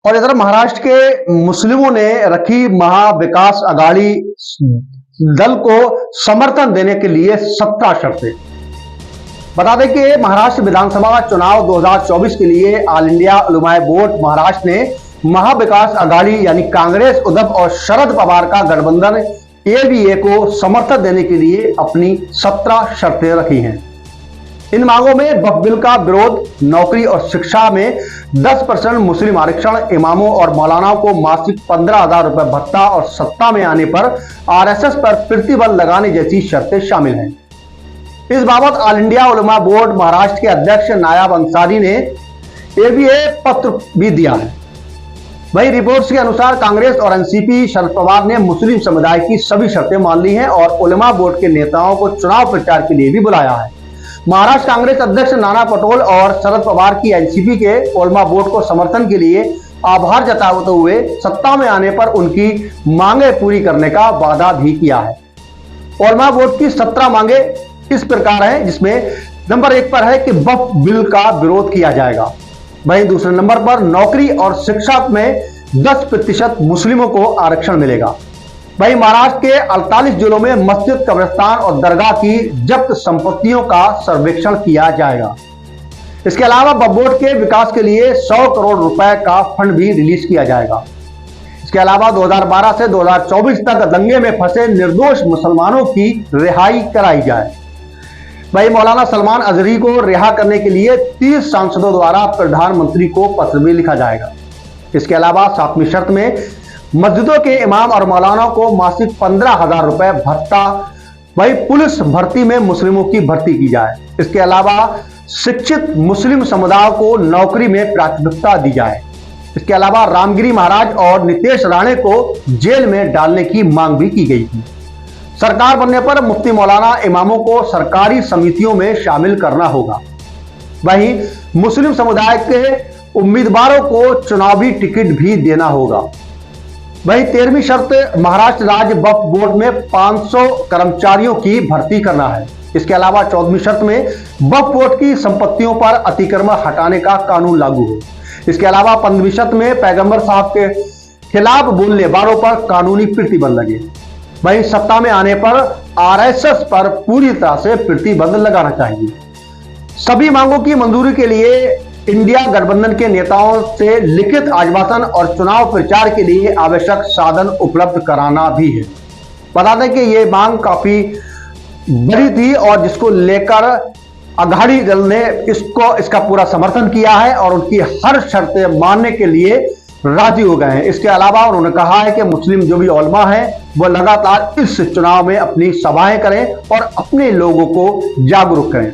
और इधर महाराष्ट्र के मुस्लिमों ने रखी महाविकास अघाड़ी दल को समर्थन देने के लिए 17 शर्तें। बता दें कि महाराष्ट्र विधानसभा चुनाव 2024 के लिए ऑल इंडिया उलमाए बोर्ड महाराष्ट्र ने महाविकास अघाड़ी यानी कांग्रेस, उद्धव और शरद पवार का गठबंधन एवीए को समर्थन देने के लिए अपनी 17 शर्तें रखी हैं। इन मांगों में वक्फ बिल का विरोध, नौकरी और शिक्षा में 10% मुस्लिम आरक्षण, इमामों और मौलानाओं को मासिक 15,000 रुपए भत्ता और सत्ता में आने पर आरएसएस पर प्रतिबंध लगाने जैसी शर्तें शामिल हैं। इस बाबत ऑल इंडिया उलमा बोर्ड महाराष्ट्र के अध्यक्ष नायाब अंसारी ने एवीए पत्र भी दिया है। वही रिपोर्ट्स के अनुसार कांग्रेस और एनसीपी शरद पवार ने मुस्लिम समुदाय की सभी शर्तें मान ली हैं और उलमा बोर्ड के नेताओं को चुनाव प्रचार के लिए भी बुलाया है। महाराष्ट्र कांग्रेस अध्यक्ष नाना पटोले और शरद पवार की एनसीपी के उलमा बोर्ड को समर्थन के लिए आभार जताते हुए सत्ता में आने पर उनकी मांगे पूरी करने का वादा भी किया है। उलमा बोर्ड की 17 मांगे इस प्रकार हैं, जिसमें नंबर 1 पर है कि वक्फ बिल का विरोध किया जाएगा। वहीं दूसरे नंबर पर नौकरी और शिक्षा में 10% मुस्लिमों को आरक्षण मिलेगा। वहीं महाराष्ट्र के 48 जिलों में मस्जिद, कब्रिस्तान और दरगाह की जब्त संपत्तियों का सर्वेक्षण किया जाएगा। इसके अलावा वक्फ बोर्ड के विकास के लिए 100 करोड़ रुपए का फंड भी रिलीज किया जाएगा। इसके अलावा 2012 से 2024 तक दंगे में फंसे निर्दोष मुसलमानों की रिहाई कराई जाए। वहीं मौलाना सलमान अजहरी को रिहा करने के लिए 30 सांसदों द्वारा प्रधानमंत्री को पत्र भी लिखा जाएगा। इसके अलावा 7वीं शर्त में मस्जिदों के इमाम और मौलाना को मासिक 15,000 रुपए भत्ता। वही पुलिस भर्ती में मुस्लिमों की भर्ती की जाए। इसके अलावा शिक्षित मुस्लिम समुदाय को नौकरी में प्राथमिकता दी जाए। इसके अलावा रामगिरी महाराज और नितेश राणे को जेल में डालने की मांग भी की गई थी। सरकार बनने पर मुफ्ती मौलाना इमामों को सरकारी समितियों में शामिल करना होगा। वहीं मुस्लिम समुदाय के उम्मीदवारों को चुनावी टिकट भी देना होगा। वहीं 13वीं शर्त महाराष्ट्र राज्य वक्फ बोर्ड में 500 कर्मचारियों की भर्ती करना है। इसके अलावा 14वीं शर्त में वक्फ बोर्ड की संपत्तियों पर अतिक्रमण हटाने का कानून लागू हो। इसके अलावा 15वीं शर्त में पैगंबर साहब के खिलाफ बोलने वालों पर कानूनी प्रतिबंध लगे। वहीं सत्ता में आने पर आरएसएस पर पूरी तरह से प्रतिबंध लगाना चाहिए। सभी मांगों की मंजूरी के लिए इंडिया गठबंधन के नेताओं से लिखित आश्वासन और चुनाव प्रचार के लिए आवश्यक साधन उपलब्ध कराना भी है। बता दें कि ये मांग काफी बड़ी थी और जिसको लेकर अघाड़ी दल ने इसका पूरा समर्थन किया है और उनकी हर शर्तें मानने के लिए राजी हो गए हैं। इसके अलावा उन्होंने कहा है कि मुस्लिम जो भी उलमा हैं वो लगातार इस चुनाव में अपनी सभाएं करें और अपने लोगों को जागरूक करें।